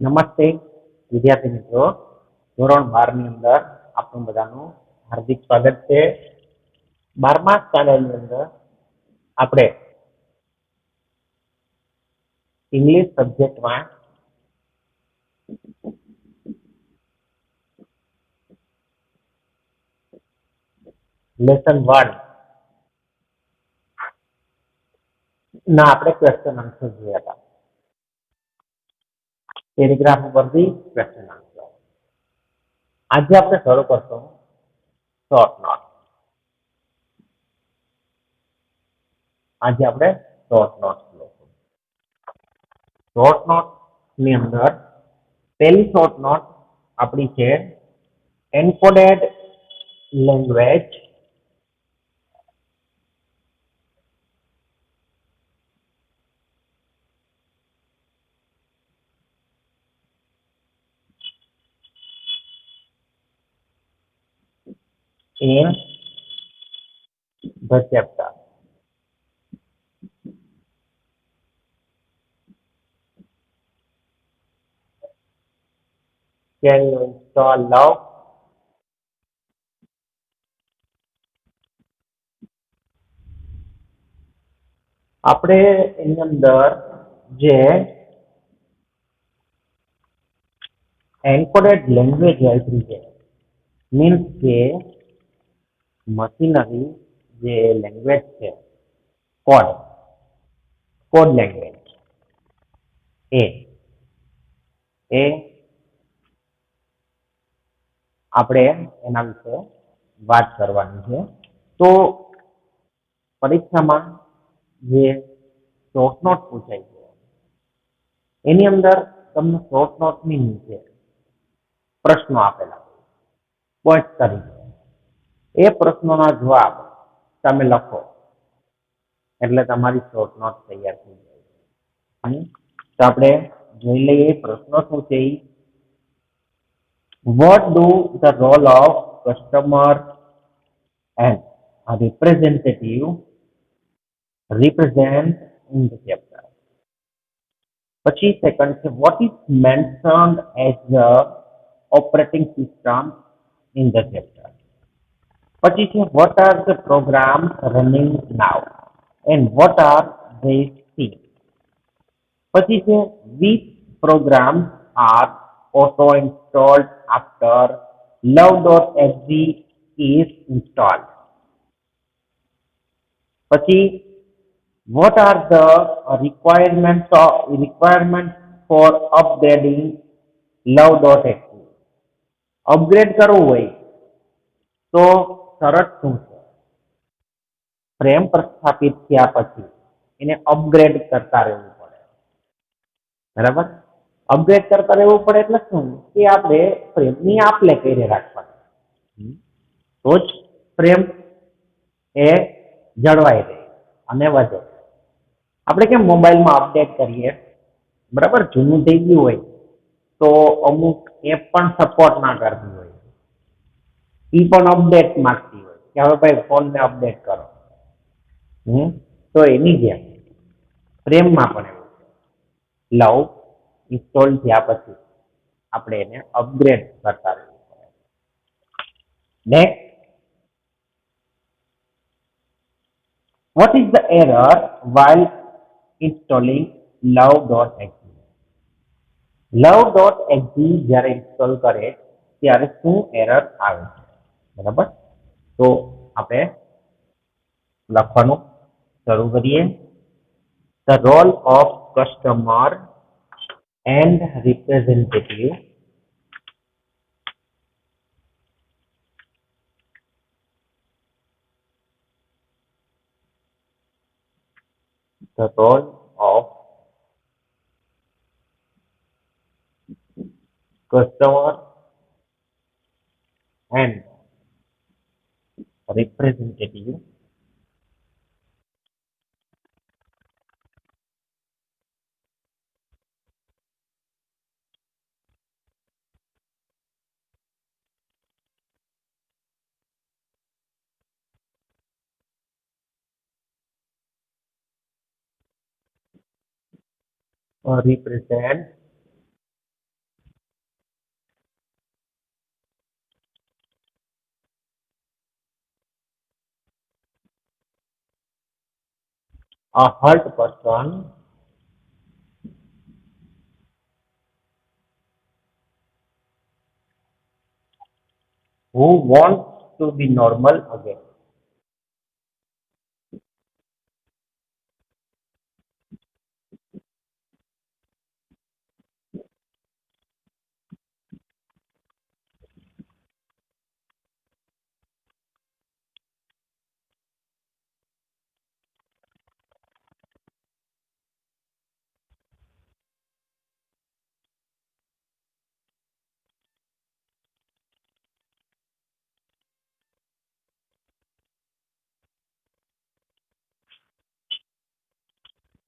નમસ્તે વિદ્યાર્થી મિત્રો, ધોરણ 12 ની અંદર આપનું બધાનું હાર્દિક સ્વાગત છે. 12મા સ્ટાન્ડર્ડની અંદર આપણે ઇંગ્લિશ સબ્જેક્ટમાં લેસન 1 ના આપણે ક્વેશ્ચન આન્સર જોયા હતા. પેરેગ્રાફ ઉપરથી ક્વેશ્ચન આન્સર. આજે આપણે શરૂ કરશું શોર્ટ નોટ. આજે આપણે શોર્ટ નોટ લઈશું. શોર્ટ નોટ ની અંદર પહેલી શોર્ટ નોટ આપણી છે encoded language in the chapter. Can you install now? આપણે એની અંદર જે એન્કોડેડ લેંગ્વેજ વાપરી છે મીન્સ કે મશીનરી જે લેંગ્વેજ છે કોડ લેંગ્વેજ એ આપણે એના વિશે વાત કરવાની છે. તો પરીક્ષામાં જે શોર્ટ નોટ પૂછાય છે એની અંદર તમને શોર્ટ નોટની નીચે પ્રશ્નો આપેલા પોઈન્ટ તરીકે એ પ્રશ્નોના જવાબ તમે લખો એટલે તમારી શોર્ટ નોટ તૈયાર થઈ જાય. તો આપણે જોઈ લઈએ પ્રશ્નો શું છે. What do the role of customer and a representative represent in the chapter? પછી સેકન્ડ છે what is mentioned as the operating system in the chapter? પછી છે what are the programs running now and what are they see? પછી છે which programs are auto installed after love.exe is installed? પછી what are the requirements for upgrading love.exe? Upgrade કરવું હોય તો શરત શું છે? ફ્રેમ પ્રસ્થાપિત થયા પછી એને અપગ્રેડ કરતા રહેવું પડે. બરાબર, અપગ્રેડ કરતા રહેવું પડે એટલે શું કે આપણે ફ્રેમની આપ-લે કરી રાખવાની તો જ ફ્રેમ એ જળવાઈ રહે અને વધે. આપણે કેમ મોબાઈલમાં અપડેટ કરીએ, બરાબર, જૂનું થઈ ગયું હોય તો અમુક એપ પણ સપોર્ટ ના કરતી હોય, એ પણ અપડેટ માંગતી હોય કે હવે ભાઈ ફોનને અપડેટ કરો. તો એની જેમ ફ્રેમમાં પણ એવું છે. લવ ઇન્સ્ટોલ થયા પછી આપણે એને અપગ્રેડ કરતા રહેવું પડે. Next, what is the error while installing love.exe? love.exe જ્યારે ઇન્સ્ટોલ કરે ત્યારે શું એરર આવે છે? બરાબર, તો આપણે લખવાનું શરૂ કરીએ. The role of customer and representative the role of customer and representative represent A hurt person who wants to be normal again.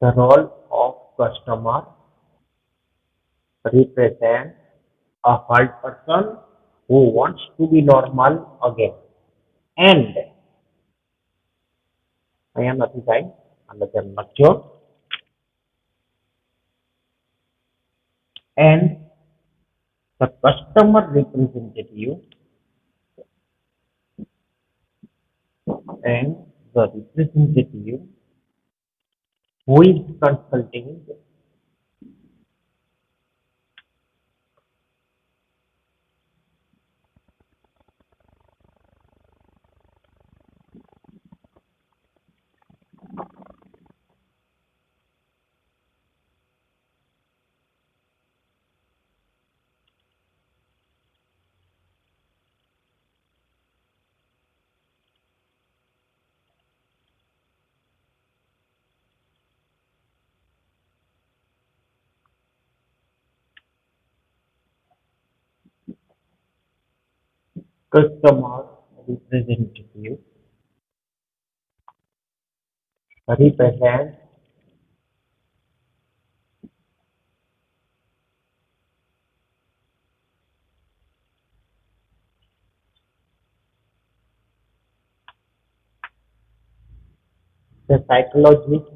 The role of customer represents a hurt person who wants to be normal again. And અહીંયા નથી થાય એટલે તેમ લખજો. And the customer representative and the representative who is consulting customer representative represents the psychologist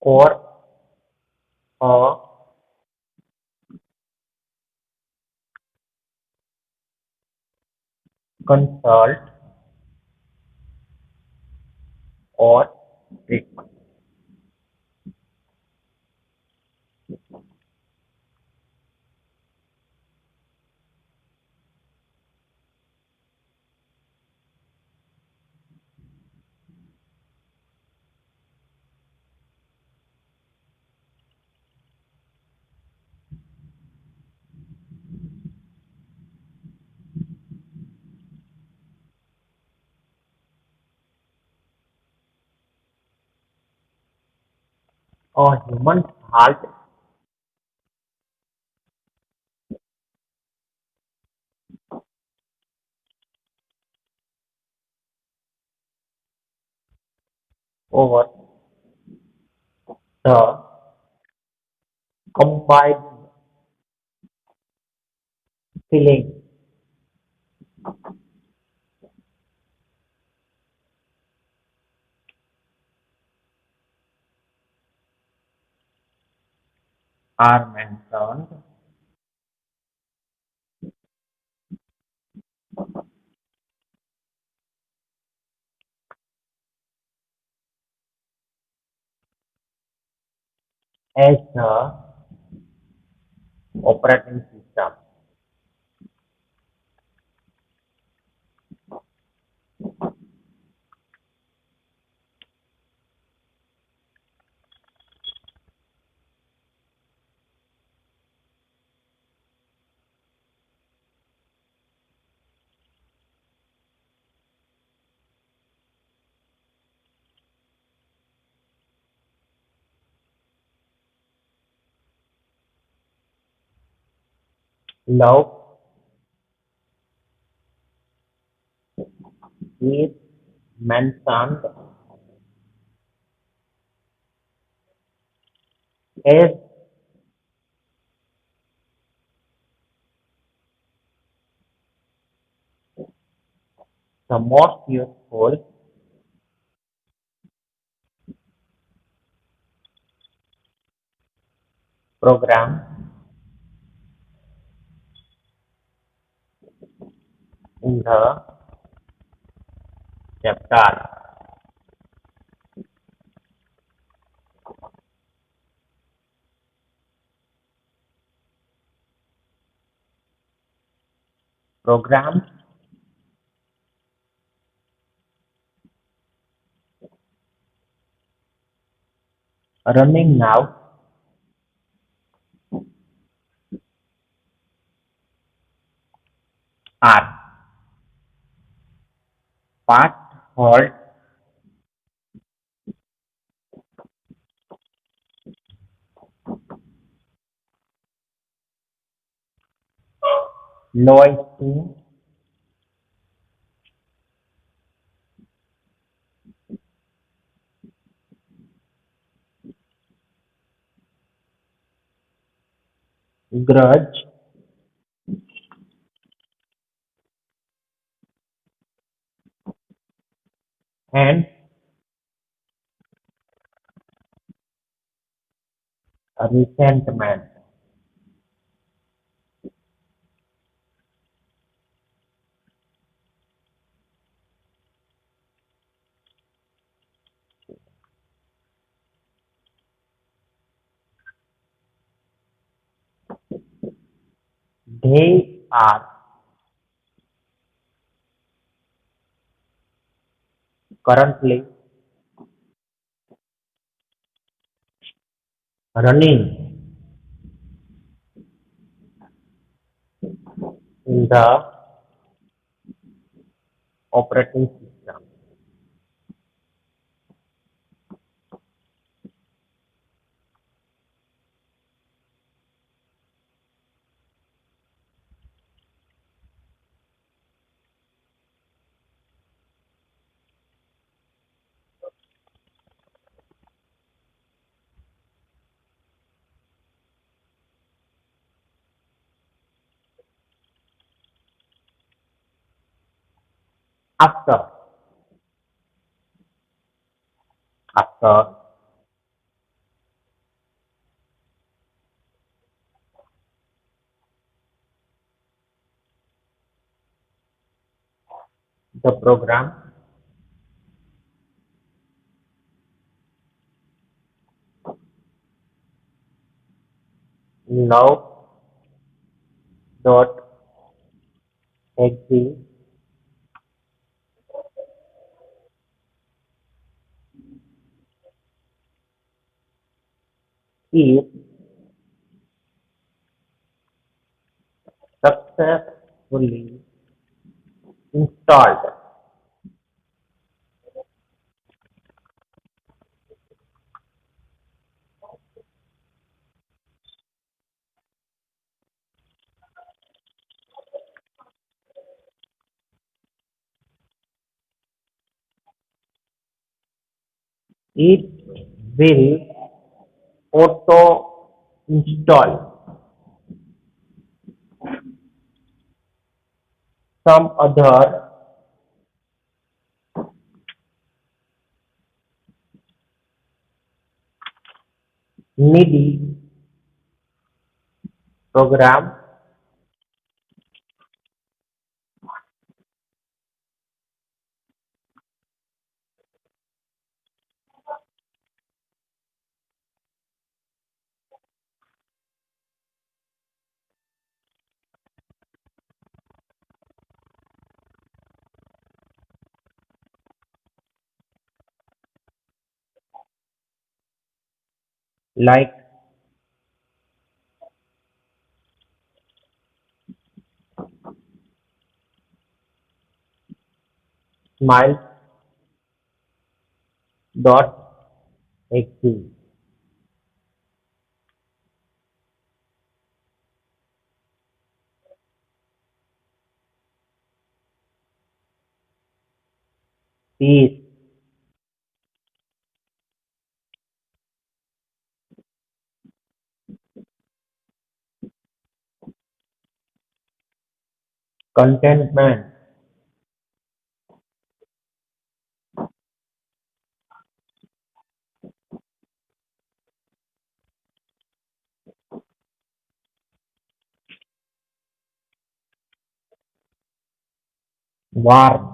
or a consult or treatment. A human heart over the combined feelings are mentioned as the operating system. Love is mentioned as The most useful program in the chapter. Programs running now are Path Halt, Loisting, Grudge, and Resentment. They are currently running in the operating system. After, after the program love.exe is successfully installed. It will auto install some other needy program like Smiles.exe is contentment warm,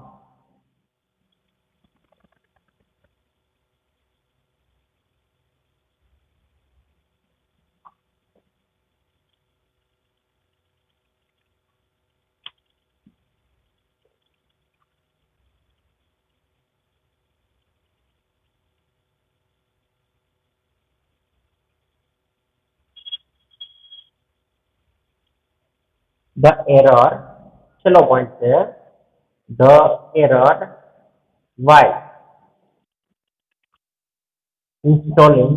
the error, चलो point से, the error while installing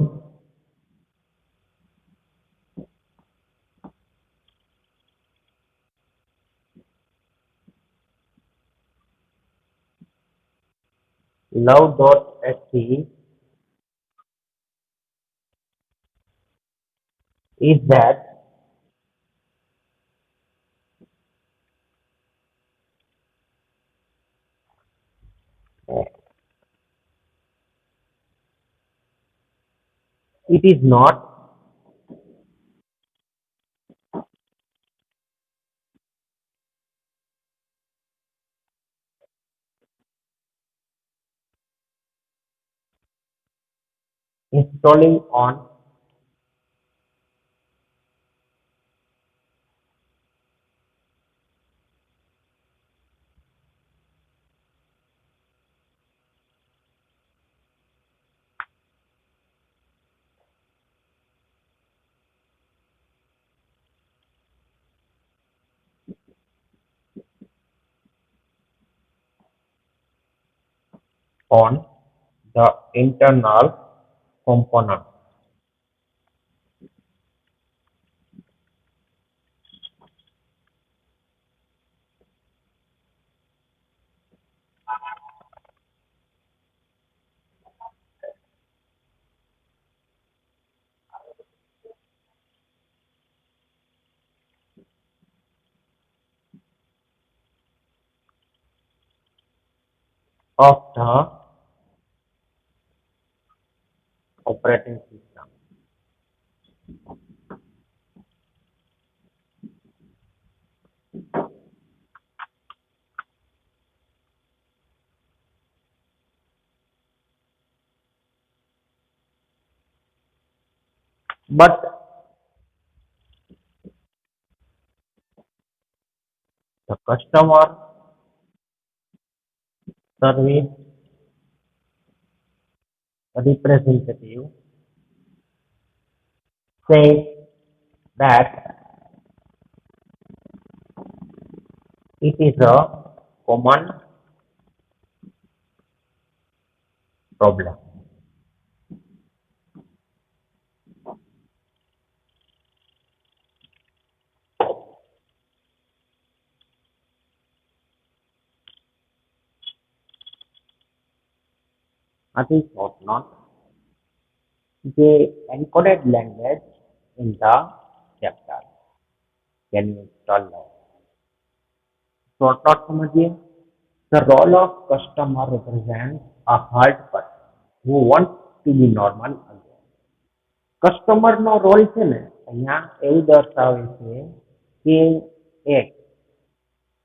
love.ht is that it is not installing on the internal component of the operating system. But the customer service representative says that it is a common problem. Nothing short not the encoded language in the chapter. Can you install now? Short not समझिए. The role of customer represents a hard person who wants to be normal again. કસ્ટમરનો role છે ને અહીંયા એવું દર્શાવે છે કે એક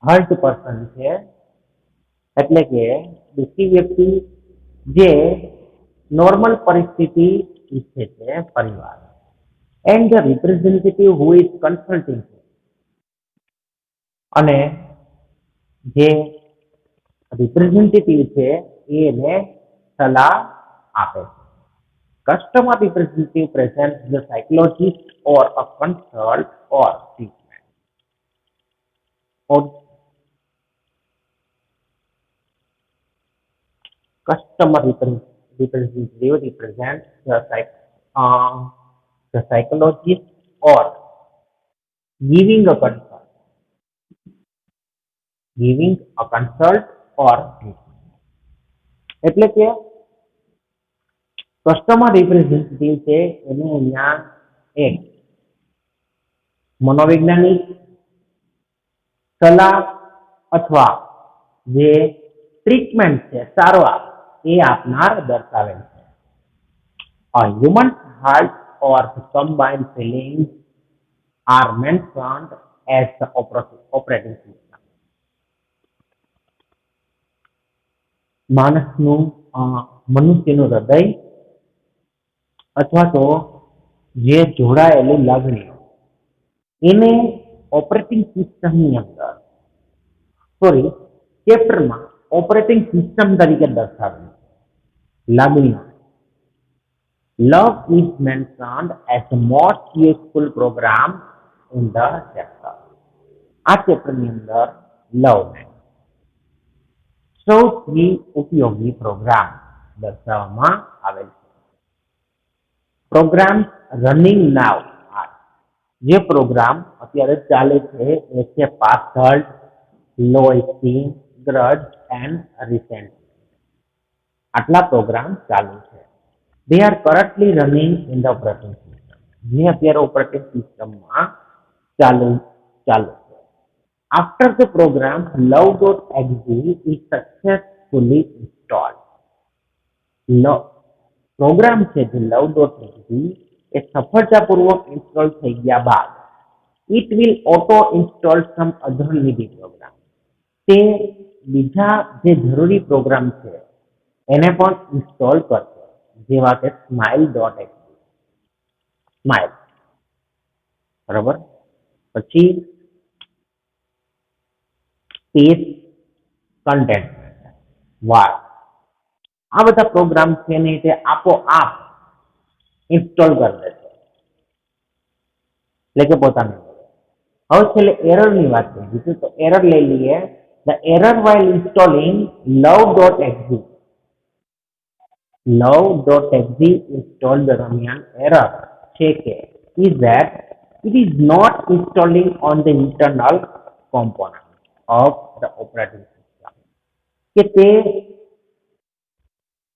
હર્ટ પર્સન છે એટલે કે દુઃખી વ્યક્તિ જે નોર્મલ પરિસ્થિતિ ઈચ્છે છે પરિવાર and the representative who is consulting અને જે રિપ્રેઝેન્ટેટિવ છે એ એને સલાહ આપે છે. Customer representative presents the psychologist or a consult or treatment. Or customer representative represents the psychologist or giving a consult, giving a consult or treatment. એટલે કે customer representative છે એને અહીંયા એક મનોવૈજ્ઞાનિક સલાહ અથવા જે ટ્રીટમેન્ટ છે સારવાર એ આપનાર દર્શાવેલ છે. A human heart or the combined feelings are mentioned as the operating system. માણસનું મનુષ્યનું હૃદય અથવા તો જે જોડાયેલી લાગણીઓ એને ઓપરેટિંગ સિસ્ટમની અંદર સોરી ચેપ્ટરમાં ઓપરેટિંગ સિસ્ટમ તરીકે દર્શાવેલું લાગણીઓ. Love is mentioned as the most useful program in the chapter. આ ચેપ્ટરની અંદર લવને સૌથી ઉપયોગી પ્રોગ્રામ દર્શાવવામાં આવેલ છે. પ્રોગ્રામ રનિંગ નાવ જે પ્રોગ્રામ અત્યારે ચાલે છે એ છે past, low esteem, grudge and resent. આટલા પ્રોગ્રામ ચાલુ છે. They are currently running in the operating system. જે અત્યારે ઓપરેટિંગ સિસ્ટમમાં ચાલુ ચાલુ છે. After the program love.exe is successfully installed. Program છે જે love.exe એ સફળતાપૂર્વક ઇન્સ્ટોલ થઈ ગયા બાદ it will auto install some other needed program. તે બીજા જે જરૂરી પ્રોગ્રામ છે એને પણ ઇન્સ્ટોલ કરશે, જેવા કે smile.exe. સ્માઇલ બરાબર, પછી સ્પેસ કન્ટેન્ટ વાર, આ બધા પ્રોગ્રામ છે ને તે આપોઆપ ઇન્સ્ટોલ કરી દે છે, એટલે કે પોતાને. હવે છેલ્લે એરરની વાત કરીશું તો એરર લઈ લઈએ. The error while installing love.exe love.exe install દરમિયાન એરર છે કે is that it is not installing on the internal component of the operating system. કે તે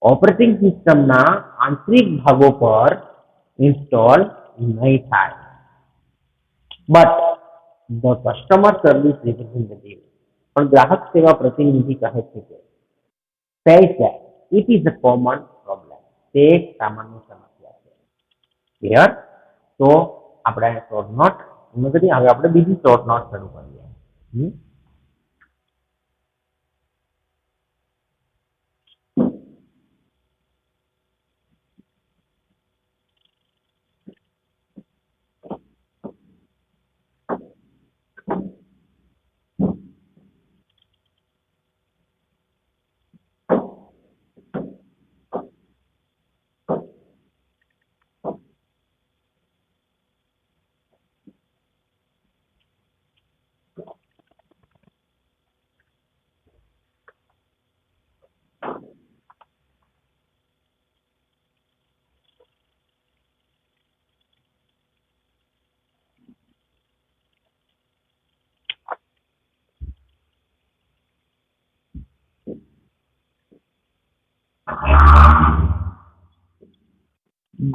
ઓપરેટિંગ સિસ્ટમના આંતરિક ભાગો પર ઇન્સ્ટોલ નહીં થાય. But the customer service representative પણ ગ્રાહક સેવા પ્રતિનિધિ કહે છે કે says that it is a common problem. તે એક સામાન્ય સમસ્યા છે. ક્લિયર? તો આપણે શોર્ટ નોટ કરી, હવે આપણે બીજી શોર્ટ નોટ શરૂ કરીએ.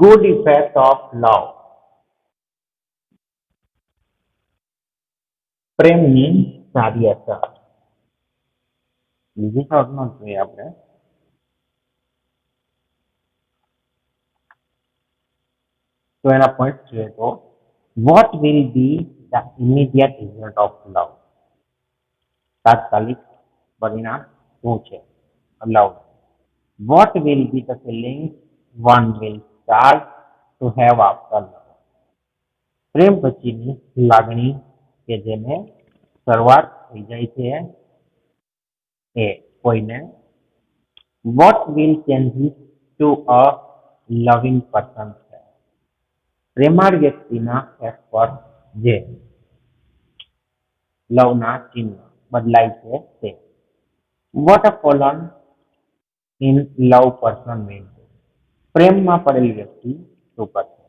Good effect of love. પ્રેમની સારી અસર. બીજી શોર્ટ નોટ જોઈએ આપણે. તો એના પોઈન્ટ જોઈએ તો what will be the immediate result of love? તાત્કાલિક પરિણામ શું છે લવ? What will be the feelings one will start to have after love? પ્રેમ પછીની લાગણી કે જેને શરૂઆત થઈ જાય છે એ કોઈને. What will changes to a loving person? પ્રેમાળ વ્યક્તિના ફેસ પર જે લવના ચિહ્ન બદલાય છે તે. What a fallen in love person means? પ્રેમમાં પડેલી વ્યક્તિ શું કરશે?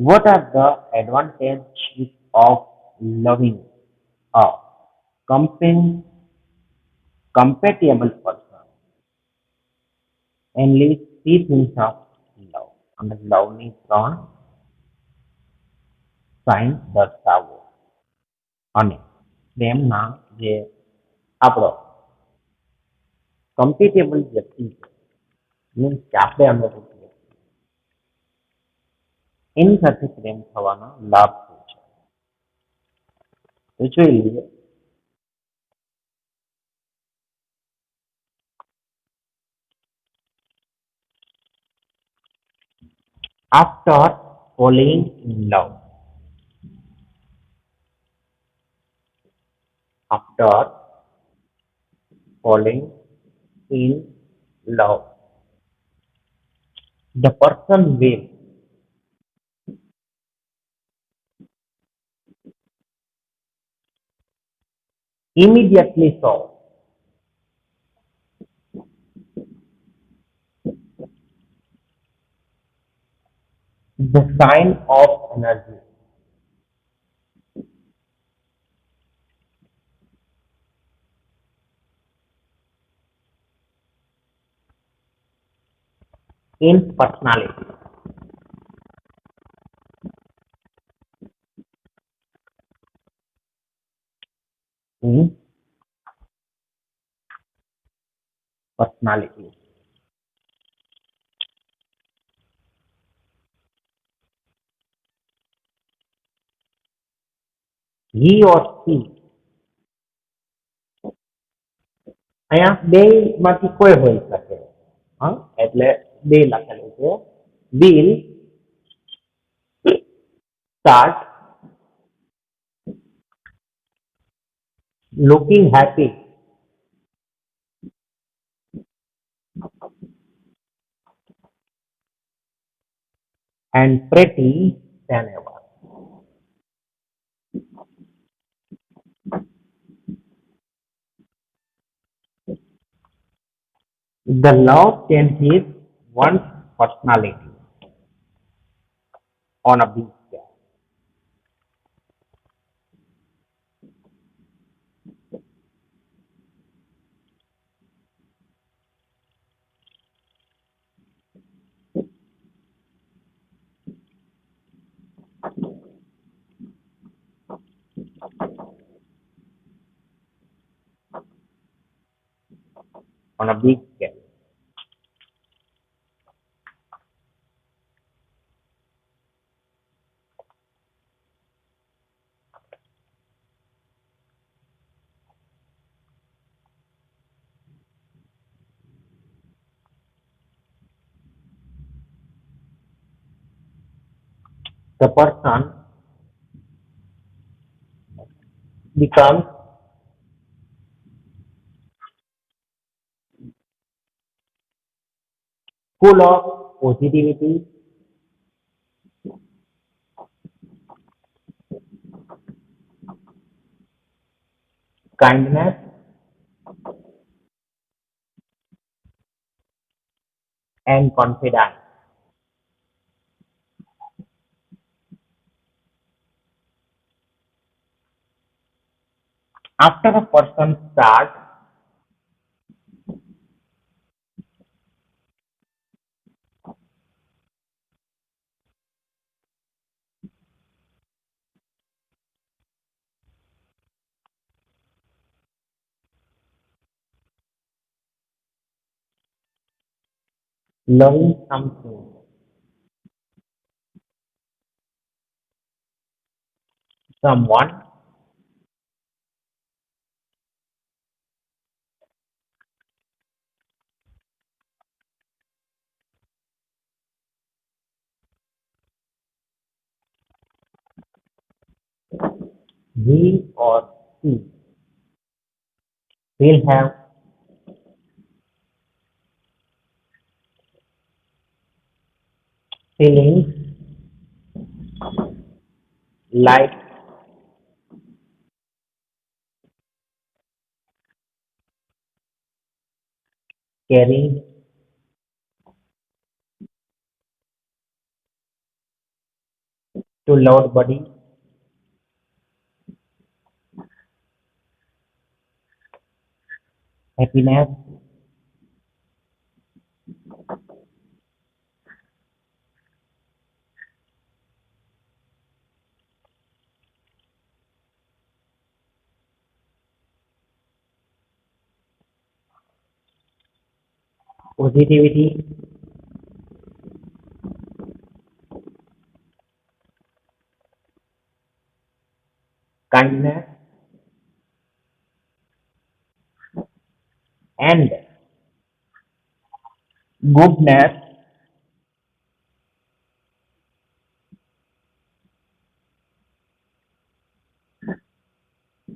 What are the advantages of loving a compatible person? And list three things of love. અને લવની ત્રણ સાઇન દર્શાવો. અને પ્રેમના જે આપણો કમ્પેટેબલ વ્યક્તિ છે, મીન્સ કે આપણે અનુરૂપ વ્યક્તિ, એની સાથે પ્રેમ થવાનો લાભ શું છે તો જોઈ લઈએ. after falling in love. After falling in love, the person will immediately show the sign of energy in personality. In personality. He or she અહીંયા બે માંથી કોઈ હોઈ શકે હા એટલે બે લખેલું છે will start looking happy and pretty than ever. The love changes one's personality on a big scale. On a big scale. The person becomes full of positivity, kindness, and confidence. After a person starts loving something, someone, he or she will have feelings like caring, to loved body, happiness, positivity, kindness, and goodness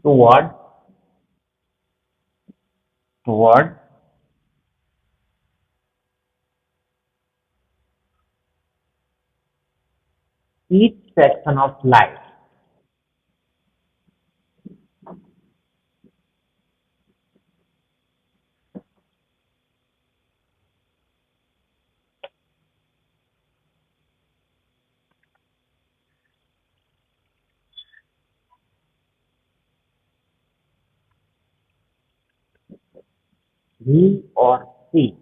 toward toward each section of life. He or she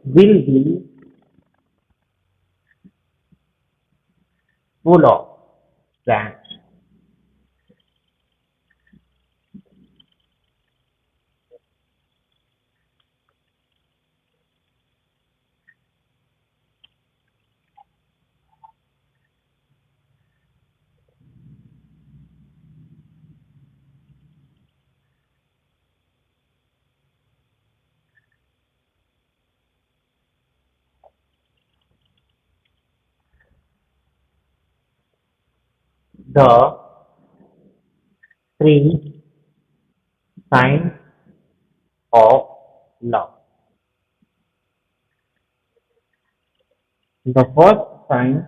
will be full of strength. The three signs of love. The first sign,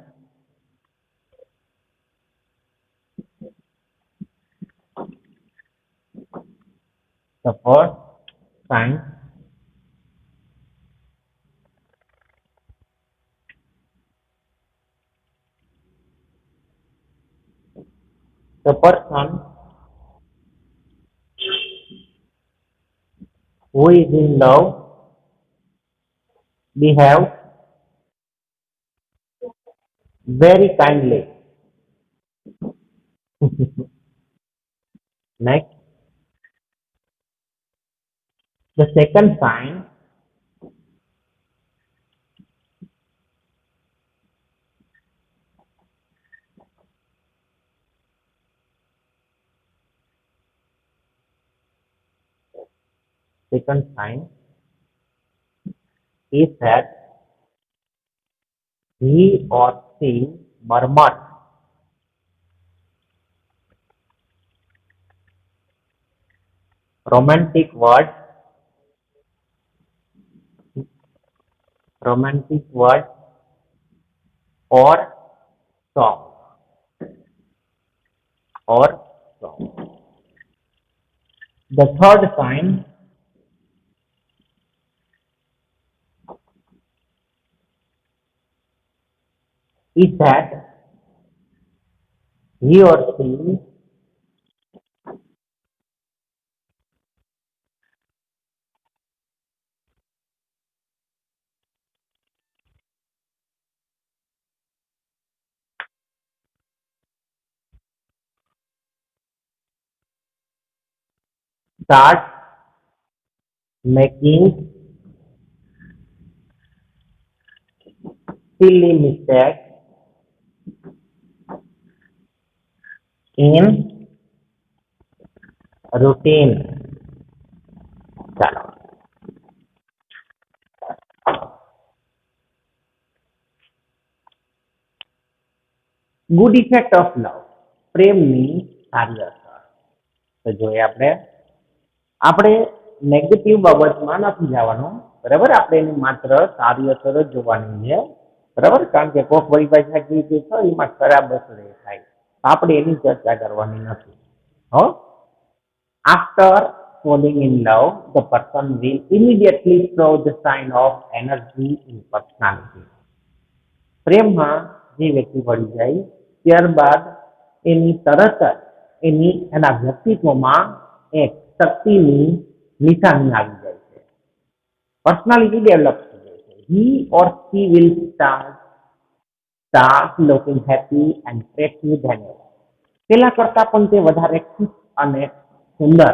the first sign the person who is in love behave very kindly. Next, the second sign is that he or she murmurs romantic words, romantic words or song or song. The third sign is that he or she starts making silly mistakes in routine. ચાલો. Good effect of લવ, પ્રેમની સારી અસર. તો જોઈએ આપણે negative બાબતમાં નથી જવાનું, બરાબર. આપણે એની માત્ર સારી અસર જ જોવાની છે, બરાબર. કારણ કે કોક વળી પાછા જે છે એમાં ખરાબ અસર એ થાય, આપણે એની ચર્ચા કરવાની નથી. હો, after falling in love, the person will immediately show the sign of energy in personality. પ્રેમમાં જે વ્યક્તિ પડી જાય ત્યારબાદ એની તરત જ એના વ્યક્તિત્વમાં એક શક્તિની નિશાની આવી જાય છે. પર્સનાલિટી ડેવલપ થઈ જાય છે. He or she will start looking happy and friendly than ever. પેલા કરતા પણ તે વધારે ખુશ અને સુંદર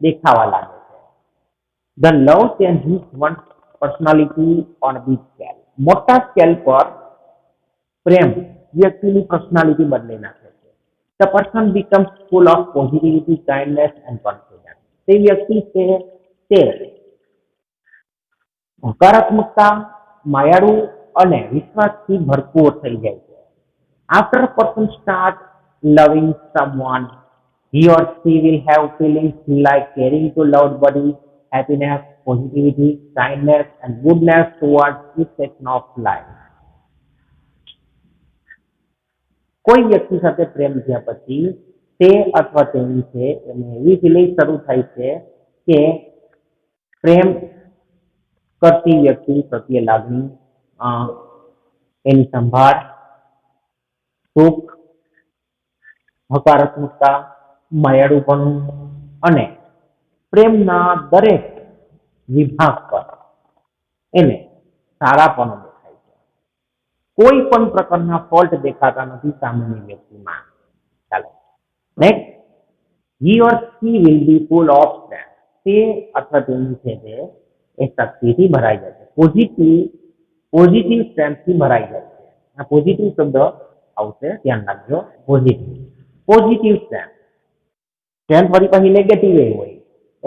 દેખાવા લાગે છે. The love changes one's personality on a big scale. મોટા સ્કેલ પર પ્રેમ વ્યક્તિની પર્સનાલિટી બદલી નાખે છે. The person becomes full of positivity, kindness and confidence. તે વ્યક્તિ છે તે હકારાત્મકતા, માયાળુ અને વિશ્વાસથી ભરપૂર થઈ જાય છે. After a person starts loving someone, he or she will have feelings like caring to loved body, happiness, positivity, kindness, and goodness towards each section of life. કોઈ વ્યક્તિ સાથે પ્રેમ થયા પછી તે અથવા તેની છે એને એવી ફિલિંગ શરૂ થાય છે કે પ્રેમ કરતી વ્યક્તિ પ્રત્યે લાગણી, એની સંભાળ, સુખ, હકારાત્મકતા, માયાળુપણું અને પ્રેમના દરેક વિભાગ પર એને સારાપણું દેખાય છે. કોઈ પણ પ્રકારના ફોલ્ટ દેખાતા નથી સામેની વ્યક્તિમાં. ચાલો next, he or she will be full of strength. તે અથવા તેની છે તે એ શક્તિથી ભરાઈ જાય છે, પોઝિટિવ સ્ટ્રેન્થથી ભરાઈ જાય છે. આ પોઝિટિવ શબ્દ આવશે, ધ્યાન રાખજો. Positive strength. સ્ટ્રેન્થ વળી પછી નેગેટિવ હોય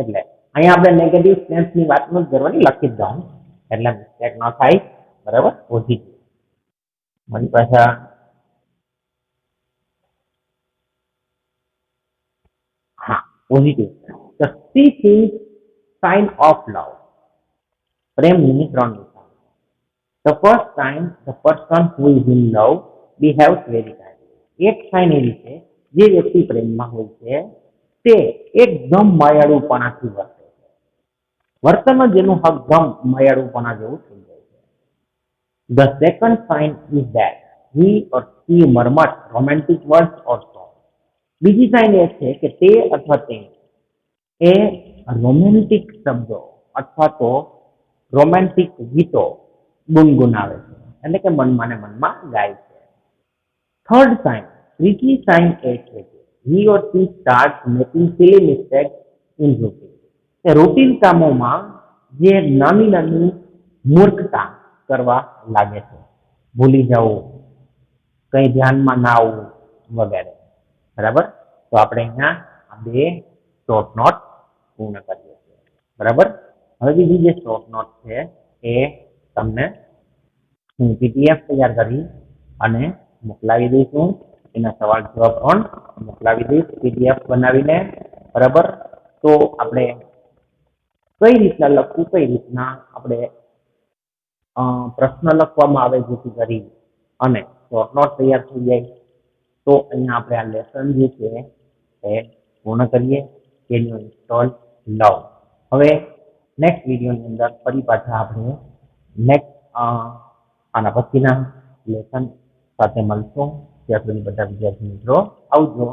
એટલે અહીંયા આપણે નેગેટિવ સ્ટ્રેન્થની વાત નથી કરવાની, લખી જ દઉં એટલે મિસ્ટેક ન થાય. બરાબર, પોઝિટિવ. મારી પાછા હા, positive. The sixth is sign of love. પ્રેમની ત્રણ નિશાન. The first sign, the person who is in love behaves very kindly. એક સાઇન એવી છે, જે વ્યક્તિ પ્રેમમાં હોય છે તે એકદમ માયાળુપણાથી વર્તે છે. વર્તન જ એનું એકદમ માયાળુપણા જેવું થઈ જાય છે. The second sign is that he or she murmurs romantic words or songs. બીજી સાઇન એ છે કે તે અથવા તે એ રોમેન્ટિક શબ્દો અથવા તો રોમેન્ટિક ગીતો ગુનગુનાવે છે, એટલે કે મનમાં ને મનમાં ગાય છે. થર્ડ સાઇન, ત્રીજી સાઇન એ છે કે he or she starts making silly mistakes in routine. A routine કામોમાં જે નાની નાની મૂર્ખતા કરવા લાગે છે, ભૂલી જવું, કઈ ધ્યાનમાં ના આવવું વગેરે. બરાબર, તો આપણે અહીંયા આ બે શોર્ટ નોટ પૂર્ણ કરીએ છીએ. બરાબર, હવે બીજી જે શોર્ટ નોટ છે એ તમને હું પીડીએફ તૈયાર કરી અને મોકલાવી દઈશું. એના સવાલ જવાબ પણ મોકલાવી દઈશ પીડીએફ બનાવીને. બરાબર, તો આપણે કઈ રીતના લખવું, કઈ રીતના આપણે પ્રશ્ન લખવામાં આવે જેથી કરી અને શોર્ટ નોટ તૈયાર થઈ જાય. તો અહીંયા આપણે આ લેસન જે છે એ પૂર્ણ કરીએ. કેન યુ ઇન્સ્ટોલ લવ. હવે નેક્સ્ટ વિડીયોની અંદર ફરી પાછા આપણે નેક્સ્ટ આના પછીના લેસન સાથે મળશું. ત્યાં સુધી બધા વિદ્યાર્થી મિત્રો આવજો.